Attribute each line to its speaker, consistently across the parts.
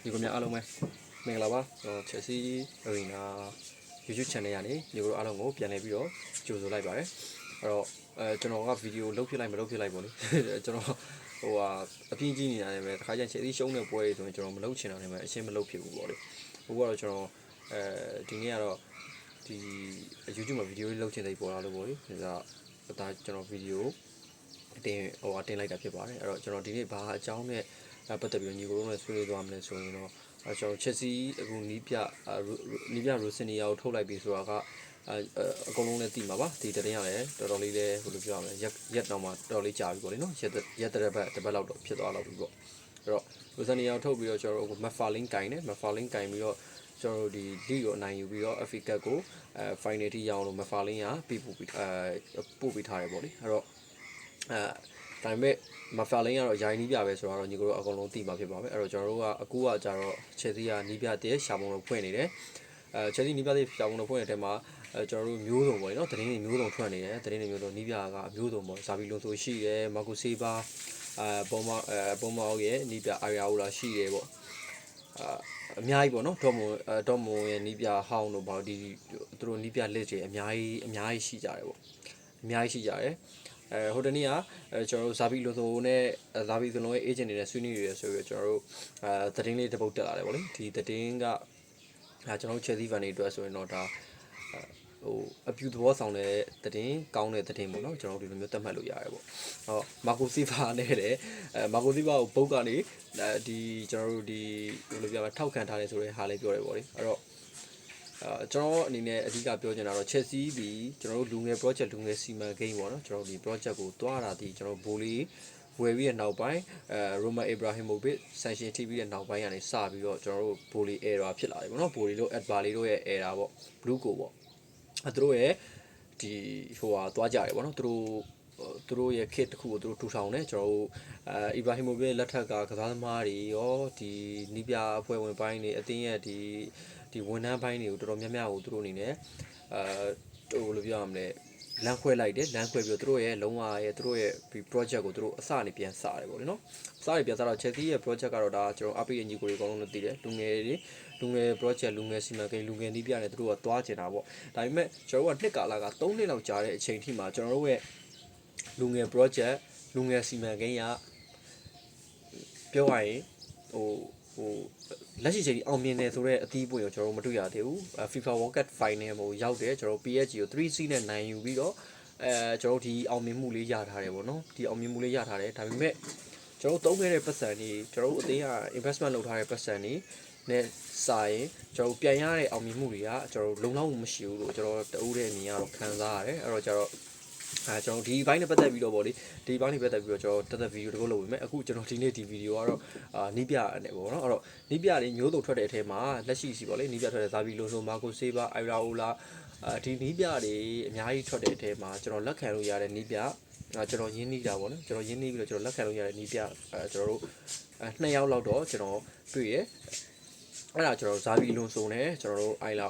Speaker 1: ဒီကများအားလုံးပဲမင်္ဂလာပါချက်စီArena YouTube channel ကနေညီတို့အားလုံးကိုပြန်လည်ပြီးတော့ကြိုဆိုလိုက်ပါတယ်အဲ့တော့ကျွန်တော်ကဗီဒီယိုလုပ်ဖြစ်လိုက်မလုပ်ဖြစ်လိုက်ပေါ့လေကျွန်တော်အပြင်းကြီးနေရတယ်ပဲတခါကျရင်ချက်စီရှုံးတဲ့ပွဲတွေဆိုရင်ကျွန်တော်မလုပ်ချင်တာနဲ့ပဲအရှင်းမလုပ်ဖြစ်ဘူးပေါ့လေဟိုကတော့ကျွန်တော်ဒီနေ့ကတော့ဒီ YouTube မှာဗီဒီယိုလေးလုပ်ချင်တဲ့ပေါ်လာလို့ပေါ့လေဒါကျွန်တော်ဗီဒီယိုတင်လိုက်တာဖြစ်ပါတယ်အဲ့တော့ကျွန်တော်ဒီနေ့ဘာအကြောင်းနဲ့ပတ်သက်ပြီးညီကိုတို့နဲ့ဆွေးနွေးသွားမလဲဆိုရင်တော့ကျွန်တော်ချက်စီအခုနီးပြရိုစင်နီယာကိုထုတ်လိုက်ပြီဆိုတာကအကုန်လုံးလည်းသိမှာပါဒီတရင်ရတယ်တော်တော်လေးလည်းဘယ်လိုပြောရမလဲရက်တော့မှတော်တော်လေးကြာပြီပေါ့လေနော်ရက်တစ်ပတ်လောက်တော့ဖြစ်သွားတော့ပြီပေါ့အဲ့တော့ရိုစင်နီယာကိုထုတ်ပြီးတော့ကျွန်တော်တို့မက်ဖာလင်းကင်တယ်မက်ဖာလင်းကင်ပြီးတော့ကျွန်တော်တို့ဒီလီကိုအနိုင်ယူပြီးတော့ FA Cup ကိုfinal ထိရအောင်လို့မက်ဖာလင်းကပို့ပေးထားတယ်ပေါ့လေအဲ့တော့ဒါပေမဲ့မဖာလင်းကတော့ယာယီနီးပြပဲဆိုတော့ညီကိုတို့အကုန်လုံးသိမှာဖြစ်ပါပဲအဲ့တော့ကျွန်တော်တို့ကအခုကကြတော့ချက်စီကနီးပြတဲ့ရှာပုံလို့ဖွင့်နေတယ်ချက်စီနီးပြတဲ့ရှာပုံလို့ဖွင့်နေတဲ့ထဲမှာကျွန်တော်တို့မျိုးစုံပေါ့လေနော်သတင်းတွေမျိုးစုံထွက်နေတယ်သတင်းတွေမျိုးစုံနီးပြကအမျိုးစုံပေါ့ဇာဘီလွန်ဆိုရှိတယ်မာကိုဆေးပါပုံမအောင်ရဲ့နီးပြအာယာအိုလာရှိတယ်ပေါ့အများကြီးပေါ့နော်ဒေါ်မွန်ရဲ့နီးပြဟောင်းတို့ပေါ့ဒီသူတို့နီးပြလက်တွေအများကြီးရှိကြတယ်ပေါ့အများကြီးရှိကြတယ်ဟိုတနေ့ကကျွန်တော်တို့ဇာဘီလိုဆိုနဲ့ဇာဘီစလုံးရဲ့ agent တွေနဲ့ဆွေးနွေးရဆိုပြီးကျွန်တော်တို့သတင်းလေးတစ်ပုဒ်တက်လာတယ်ဗောလေဒီသတင်းကကျွန်တော်တို့ Chelsea fan တွေအတွက်ဆိုရင်တော့ဒါအပြူသဘောဆောင်တဲ့သတင်းကောင်းတဲ့သတင်းပေါ့နော်ကျွန်တော်တို့ဒီလိုမျိုးသတ်မှတ်လို့ရတယ်ပေါ့ဟောမာကိုစီဗာနဲ့တဲ့မာကိုစီဗာကိုပုတ်ကနေဒီကျွန်တော်တို့ဒီဘယ်လိုပြောမလဲထောက်ခံထားတယ်ဆိုတဲ့ဟာလေးပြောတယ်ဗောလေအဲ့တော့ကျွန်တော်အနေနဲ့အဓိကပြောချင်တာတော့ Chelsea ဒီကျွန်တော်တို့လူငယ် project လူငယ်စီမံကိန်းပေါ့နော်ကျွန်တော်တို့ဒီ project ကိုတွားတာဒီကျွန်တော်ဘိုးလေးဝယ်ပြီးတဲ့နောက်ပိုင်းRoman Abramovich sanction ထိပြီးတဲ့နောက်ပိုင်းကနေစပြီးတော့ကျွန်တော်တို့ဘိုးလေး era ဖြစ်လာတယ်ပေါ့နော်ဘိုးလေးတို့ Adbar လေးတို့ရဲ့ era ပေါ့ blue ကိုပေါ့သူတို့ရဲ့ဒီတွားကြတယ်ပေါ့နော်သူတို့ရဲ့ kit တစ်ခုကိုသူတို့ထူထောင်တယ်ကျွန်တော်တို့Ibrahimovic လက်ထက်ကကစားသမားတွေရောဒီနီးပြအဖွဲ့ဝင်ပိုင်းတွေအတင်းရဲ့ဒီဝန်ထမ်းပိုင်းတွေကိုတော်တော်များများကိုသူတို့အနေနဲ့ဘယ်လိုပြောရမလဲလမ်းခွဲလိုက်တယ်လမ်းခွဲပြီးတော့သူတို့ရဲ့လုံးဝရဲ့သူတို့ရဲ့ဒီ project ကိုသူတို့အစနေပြန်စတယ်ပေါ့လေနော်အစနေပြန်စတော့ Chelsea ရဲ့ project ကတော့ဒါကျွန်တော်အပိရဲ့ညီကိုတွေအကုန်လုံးလည်းသိတယ်လူငယ် project လူငယ်စီမံကိန်းလူငယ်နည်းပြနဲ့သူတို့ကသွားကျင်တာပေါ့ဒါပေမဲ့ကျွန်တော်တို့ကနှစ်ကာလက3နှစ်လောက်ကြာတဲ့အချိန်ထိမှာကျွန်တော်တို့ရဲ့လူငယ် project လူငယ်စီမံကိန်းကပြောရရင်လက်ရှိချိန်အောင်မြင်တယ်ဆိုတော့အသီးပွင့်ကိုကျွန်တော်တို့မတွေ့ရသေးဘူး FIFA World Cup Final ကိုရောက်တယ်ကျွန်တော် PSG ကို 3C နဲ့နိုင်ယူပြီးတော့ကျွန်တော်ဒီအောင်မြင်မှုလေးရထားတယ်ပေါ့နော်ဒီအောင်မြင်မှုလေးရထားတယ်ဒါပေမဲ့ကျွန်တော်သုံးခဲ့တဲ့ပတ်စံတွေကျွန်တော်တို့အသေးက investment လုပ်ထားတဲ့ပတ်စံတွေနဲ့စာရင်ကျွန်တော်ပြန်ရတဲ့အောင်မြင်မှုတွေကကျွန်တော်လုံလောက်မှုမရှိဘူးလို့ကျွန်တော်တအူးတဲ့အမြင်ကတော့ခံစားရတယ်အဲ့တော့ကျွန်တော်ဒီဘိုင်းနဲ့ပတ်သက်ပြီးတော့ဗောလေဒီဘိုင်းနဲ့ပတ်သက်ပြီးတော့ကျွန်တော်တက်ဗီဒီယိုတစ်ခုလုပ်ပေးမယ်အခုကျွန်တော်ဒီနေ့ဒီဗီဒီယိုကတော့နီးပြနဲ့ဗောနော်အဲ့တော့နီးပြလေးမျိုးစုံထွက်တဲ့အထဲမှာလက်ရှိစီဗောလေနီးပြထွက်တဲ့ဇာဘီလိုဆိုမာကိုဆေးပါအိုင်ရာအိုလာဒီနီးပြတွေအများကြီးထွက်တဲ့အထဲမှာကျွန်တော်လက်ခံလို့ရတဲ့နီးပြကျွန်တော်ရင်းနှီးတာဗောနော်ကျွန်တော်ရင်းနှီးပြီးတော့ကျွန်တော်လက်ခံလို့ရတဲ့နီးပြကျွန်တော်တို့2ယောက်လောက်တော့ကျွန်တော်တွေ့ရအဲ့ဒါကျွန်တော်ဇာဘီလွန်ဆိုနဲ့ကျွန်တော်တို့အိုင်ရာ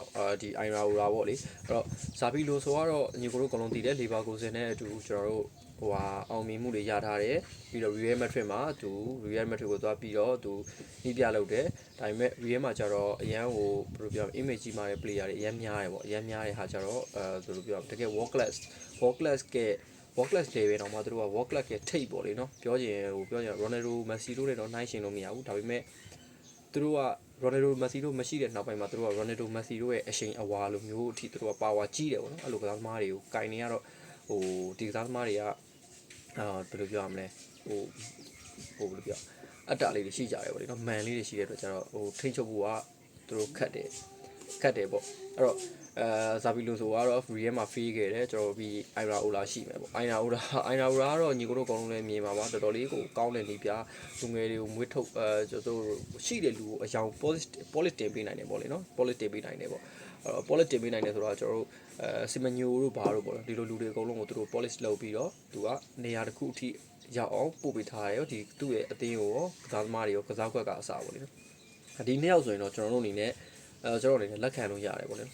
Speaker 1: အိုရာပေါ့လေအဲ့တော့ဇာဘီလွန်ဆိုကတော့ညီကိုတို့အကုန်လုံးသိတယ်လီဗာကိုဆင်နဲ့အတူကျွန်တော်တို့အောင်မြင်မှုတွေရထားတယ်ပြီးတော့ Real Madrid မှာReal Madrid ကိုသွားပြီးတော့နှီးပြလုပ်တယ်ဒါပေမဲ့ Real မှာကျတော့အရန်ဘယ်လိုပြော image ကြီးမားတဲ့ player တွေအရန်များတယ်ပေါ့အရန်များတဲ့ဟာကျတော့ဘယ်လိုပြောတကယ် world class level တော့မှသူတို့က world class ရဲ့ထိပ်ပေါ့လေနော်ပြောချင် Ronaldo Messi တို့နဲ့တော့နှိုင်းယှဉ်လို့မရဘူးဒါပေမဲ့သူတို့ကRonaldo Messi တို့မရှိတဲ့နောက်ပိုင်းမှာသူတို့က Ronaldo Messi တို့ရဲ့အရှိန်အဝါလိုမျိုးအထိသူတို့က power ကြီးတယ်ပေါ့နော်အဲ့လိုကစားသမားတွေကိုကင်နေရတော့ဒီကစားသမားတွေကဘယ်လိုပြောရမလဲဘယ်လိုပြောအတ္တလေးတွေရှိကြတယ်ပေါ့လေနော်မန်လေးတွေရှိတဲ့အတွက်ကျတော့ထိန်းချုပ်ဖို့ကသူတို့ခက်တယ်ပေါ့အဲ့တော့ဇာဘီလိုဆိုကတော့ free မှာ free ခဲ့တယ်ကျွန်တော်ပြီးအိုင်ရာအိုလာရှိမယ်ပေါ့အိုင်ရာအိုလာကတော့ညီကိုတို့အကုန်လုံးလည်းမြင်ပါပါတော်တော်လေးကိုကောင်းတဲ့နေပြလူငယ်တွေကိုမွေးထုတ်ကျွန်တော်တို့ရှိတဲ့လူကိုအယောင် polish တင်ပေးနိုင်တယ်ပေါ့လေနော် polish တင်ပေးနိုင်တယ်ပေါ့polish တင်ပေးနိုင်တယ်ဆိုတော့ကျွန်တော်တို့စီမညိုတို့ဘာတို့ပေါ့ဒီလိုလူတွေအကုန်လုံးကိုသူတို့ polish လုပ်ပြီးတော့သူကနေရာတစ်ခုအထိရောက်အောင်ပို့ပေးထားတယ်ဒီသူ့ရဲ့အသင်းကိုရောကစားသမားတွေရောကစားကွက်ကအစားပေါ့လေနော်ဒီနှစ်ယောက်ဆိုရင်တော့ကျွန်တော်တို့အနေနဲ့ကျွန်တော်အနေနဲ့လက်ခံလို့ရတယ်ပေါ့လေ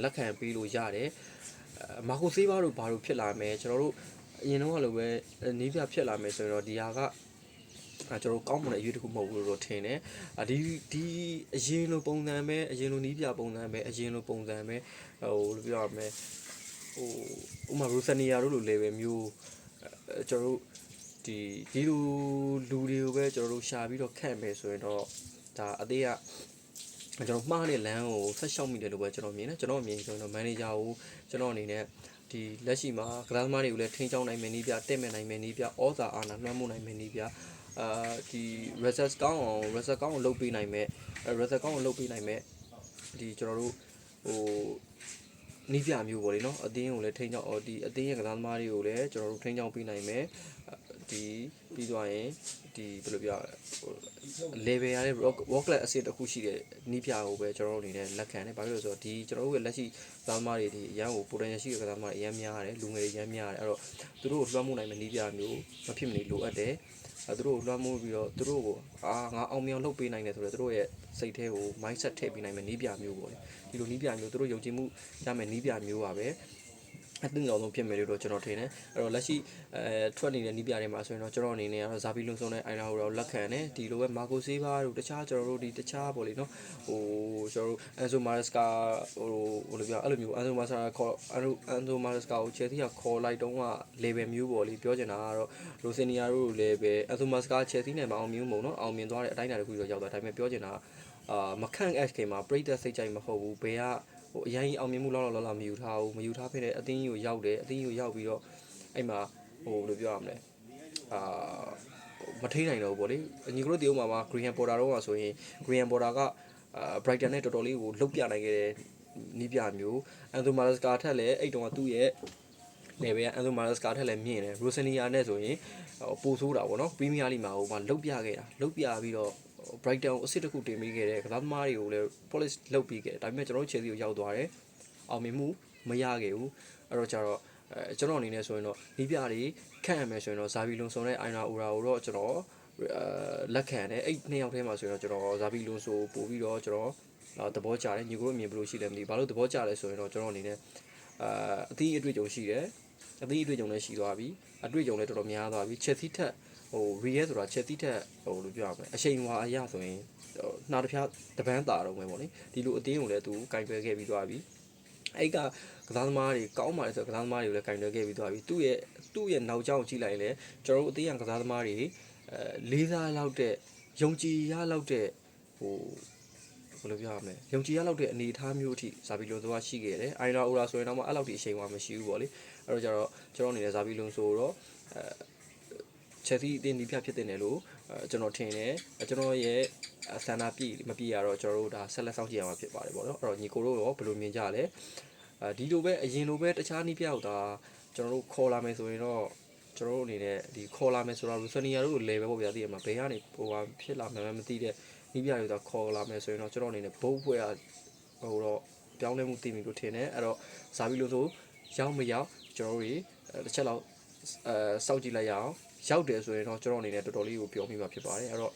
Speaker 1: လက်ခံပေးလို့ရတယ်မာကိုဆေးပါတို့ဘာလို့ဖြစ်လာမယ်ကျွန်တော်တို့အရင်တော့လိုပဲနီးပြဖြစ်လာမယ်ဆိုရင်တော့ဒီဟာက ကျွန်တော်ကောင်းမွန်တဲ့အရွေးတစ်ခုမဟုတ်ဘူးလို့ထင်တယ်ဒီအရင်လိုပုံစံပဲအရင်လိုနီးပြပုံစံပဲအရင်လိုပုံစံပဲဟိုလိုပြောရမယ်ဟိုဥမာရိုဆနီယာတို့လို level မျိုးကျွန်တော်တို့ဒီလိုလူတွေကိုပဲကျွန်တော်တို့ရှာပြီးတော့ခန့်မယ်ဆိုရင်တော့ဒါအသေးကကျွန်တော်မှားတဲ့လမ်းကိုဆက်လျှောက်မိတယ်လို့ပဲကျွန်တော်မြင်တယ်ကျွန်တော်မြင်ဆိုရင်တော့ manager ကိုကျွန်တော်အနေနဲ့ဒီလက်ရှိမှာကစားသမားတွေကိုလည်းထိန်းချောင်းနိုင်မယ်နည်းပြတက်မဲ့နိုင်မယ်နည်းပြဩဇာအာဏာလွှမ်းမိုးနိုင်မယ်နည်းပြဒီ reset ကောင်းအောင်လုပ်ပေးနိုင်မယ် reset ကောင်းအောင်လုပ်ပေးနိုင်မယ်ဒီကျွန်တော်တို့ဟိုနီးပြမျိုးပေါ့လေနော်အတင်းကိုလည်းထိန်းချောင်းဒီအတင်းရဲ့ကစားသမားတွေကိုလည်းကျွန်တော်တို့ထိန်းချောင်းပေးနိုင်မယ်ဒီပြီးသွားရင်ဒီဘယ်လိုပြော level ရတဲ့ work class အဆင့်တစ်ခုရှိတဲ့နီးပြကိုပဲကျွန်တော်တို့အနေနဲ့လက်ခံတယ်ဘာလို့လဲဆိုတော့ဒီကျွန်တော်တို့ရဲ့လက်ရှိကစားသမားတွေဒီအရန်ကို potential ရှိတဲ့ကစားသမားတွေအရန်များတယ်လူငယ်တွေအရန်များတယ်အဲ့တော့သူတို့ကိုလွှမ်းမိုးနိုင်မယ့်နီးပြမျိုးမဖြစ်မနေလိုအပ်တယ်သူတို့ကိုလွှမ်းမိုးပြီးတော့သူတို့ကိုငါအောင်မြောင်လုပ်ပေးနိုင်တယ်ဆိုတော့သူတို့ရဲ့စိတ်ထဲကို mindset ထည့်ပေးနိုင်မယ့်နီးပြမျိုးပေါ့လေဒီလိုနီးပြမျိုးသူတို့ယုံကြည်မှုရမယ့်နီးပြမျိုးပါပဲအတင်းတော်ဆုံးဖြစ်မယ်လို့တော့ကျွန်တော်ထင်တယ်အဲ့တော့လက်ရှိထွက်နေတဲ့နီးပြတွေမှာဆိုရင်တော့ကျွန်တော်အနေနဲ့ကတော့ဇာဘီလွန်ဆုံနဲ့အိုင်နာဟိုတော့လက်ခံတယ်ဒီလိုပဲမာကိုဆေးဘာတို့တခြားကျွန်တော်တို့ဒီတခြားပေါ့လေနော်ဟိုကျွန်တော်တို့အန်ဆိုမာရက်စကာဟိုလိုပြောအဲ့လိုမျိုးအန်ဆိုမာစာခေါ်အန်ဆိုမာရက်စကာကိုချယ်ဆီကခေါ်လိုက်တော့က level မျိုးပေါ့လေပြောချင်တာကတော့ရိုစင်နီယာတို့ level အန်ဆိုမာစကာချယ်ဆီနဲ့မအောင်မြင်ဘူးပေါ့နော်အောင်မြင်သွားတဲ့အတိုင်းအတာတစ်ခုတော့ရောက်သွားဒါပေမဲ့ပြောချင်တာမခန့် SK မှာပရိသတ်စိတ်ကြိုက်မဟုတ်ဘူးဘယ်ကဟိုအရင်အောင်မြင်မှုလောက်မယူထားဘူးမယူထားဖြစ်တဲ့အတင်းကြီးကိုရောက်တယ်အတင်းကြီးကိုရောက်ပြီးတော့အဲ့မှာဟိုဘယ်လိုပြောရမလဲမထိနိုင်တော့ဘူးပေါ့လေညီကတို့တရုတ်မှာ Green Border တော့ဆိုရင် Green Border ကBrighton နဲ့တော်တော်လေးကိုလုတ်ပြနိုင်ခဲ့တဲ့နီးပြမျိုး Anzo Maresca ထက်လည်းအဲ့တုန်းကသူ့ရဲ့ level က Anzo Maresca ထက်လည်းမြင့်တယ် Rosalia နဲ့ဆိုရင်ပိုဆိုးတာပေါ့နော် Premier League မှာဟိုလုတ်ပြခဲ့တာလုတ်ပြပြီးတော့ Brighton ကိုအစ်စ်တစ်ခုတင်ပေးခဲ့တဲ့ကစားသမားတွေကိုလည်း polish လုပ်ပြီးခဲ့တယ်ဒါပေမဲ့ကျွန်တော်တို့ Chelsea ကိုရောက်သွားတယ်အောင်မြင်မှုမရခဲ့ဘူးအဲ့တော့ကျတော့ကျွန်တော်အနေနဲ့ဆိုရင်တော့နီးပြတွေခန့်ရမယ်ဆိုရင်တော့ဇာဘီလွန်ဆိုနဲ့အိုင်နာအိုရာကိုတော့ကျွန်တော်လက်ခံတယ်အဲ့နှစ်ယောက်ထဲမှာဆိုရင်တော့ကျွန်တော်ဇာဘီလွန်ဆိုပို့ပြီးတော့ကျွန်တော်သဘောကျတယ်ညီကိုအမြင်ဘယ်လိုရှိလဲမသိဘူးဘာလို့သဘောကျလဲဆိုရင်တော့ကျွန်တော်အနေနဲ့အသီးအတွေ့အကြုံရှိတယ်အသီးအတွေ့အကြုံလည်းရှိသွားပြီအတွေ့အကြုံလည်းတော်တော်များသွားပြီချက်သီးထက်ဟို real ဆိုတာချက်သီးထက်ဟိုလိုပြောရမလဲအချိန်ဝါအရဆိုရင်နှာတစ်ဖြားတပန်းတာတော့မယ်ပေါ့လေဒီလိုအတင်းကိုလည်းသူကင်တွယ်ခဲ့ပြီးသွားပြီအဲ့ကကစားသမားတွေကောင်းပါလေဆိုကစားသမားတွေကိုလည်းကင်တွယ်ခဲ့ပြီးသွားပြီသူ့ရဲ့နောက်ကျောင်းကြည့်လိုက်လဲကျွန်တော်တို့အသေးရန်ကစားသမားတွေလေးစားလောက်တဲ့ယုံကြည်ရလောက်တဲ့ဟိုဘယ်လိုပြောရမလဲယုံကြည်ရလောက်တဲ့အနေအထားမျိုးအထိဇာဘီလွန်ဆိုတာရှိခဲ့တယ်အိုင်နာအိုရာဆိုရင်တော့အဲ့လောက်ထိအချိန်မှမရှိဘူးပေါ့လေအဲ့တော့ကျတော့ကျွန်တော်အနေနဲ့ဇာဘီလွန်ဆိုတော့ချက်စီအတင်းဒီပြဖြစ်တဲ့နယ်လို့ကျွန်တော်ထင်တယ်ကျွန်တော်ရဲ့ဆန္ဒပြည့်မပြည့်ရတော့ကျွန်တော်တို့ဒါဆက်လက်စောင့်ကြည့်ရမှာဖြစ်ပါတယ်ပေါ့နော်အဲ့တော့ညီကိုတို့ရောဘယ်လိုမြင်ကြလဲဒီလိုပဲအရင်လိုပဲတခြားနည်းပြတော့ဒါကျွန်တော်တို့ခေါ်လာမယ်ဆိုရင်တော့ကျွန်တော်တို့အနေနဲ့ဒီခေါ်လာမယ်ဆိုတော့ရူဆနီယာတို့လို level ပေါ့ဗျာသိရမှာဘယ်ကနေဟိုဟာဖြစ်လာမှန်းမသိတဲ့နီးပြတွေတော့ခေါ်လာမယ်ဆိုရင်တော့ကျွန်တော်အနေနဲ့ဘုတ်ဖွဲ့ဟိုတော့ပြောင်းလဲမှုသိပြီလို့ထင်တယ်အဲ့တော့ဇာဘီလိုဆိုရောက်မရောက်ကျွန်တော်တို့တစ်ချက်လောက်စောင့်ကြည့်လိုက်ရအောင်ရောက်တယ်ဆိုရင်တော့ကျွန်တော်အနေနဲ့တော်တော်လေးကိုပြောမိမှာဖြစ်ပါတယ်အဲ့တော့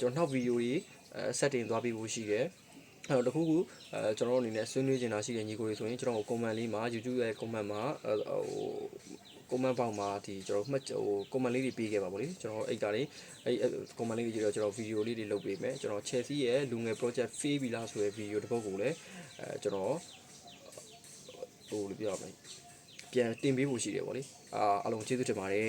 Speaker 1: ကျွန်တော်နောက်ဗီဒီယိုကြီးset တင်သွားပြီးဖို့ရှိတယ်အဲ့တော့တခုခုကျွန်တော်အနေနဲ့ဆွေးနွေးချင်တာရှိတဲ့ညီကိုတွေဆိုရင်ကျွန်တော် comment လေးမှာ YouTube ရဲ့ comment မှာဟို comment ပေါက်မှာဒီကျွန်တော်မှတ်ဟို comment လေးတွေပေးခဲ့ပါဗောလေကျွန်တော်အဲ့ဒါလေးအဲ့ comment လေးတွေကြည့်တော့ကျွန်တော် video လေးတွေလုပ်ပေးမယ်ကျွန်တော် Chelsea ရဲ့လူငယ် project ဖေးပြီလားဆိုတဲ့ video တစ်ပုဒ်ကိုလည်းကျွန်တော်ဟိုလိုပြောရမယ်ပြန်တင်ပေးဖို့ရှိတယ်ဗောလေအားလုံးကျေးဇူးတင်ပါတယ်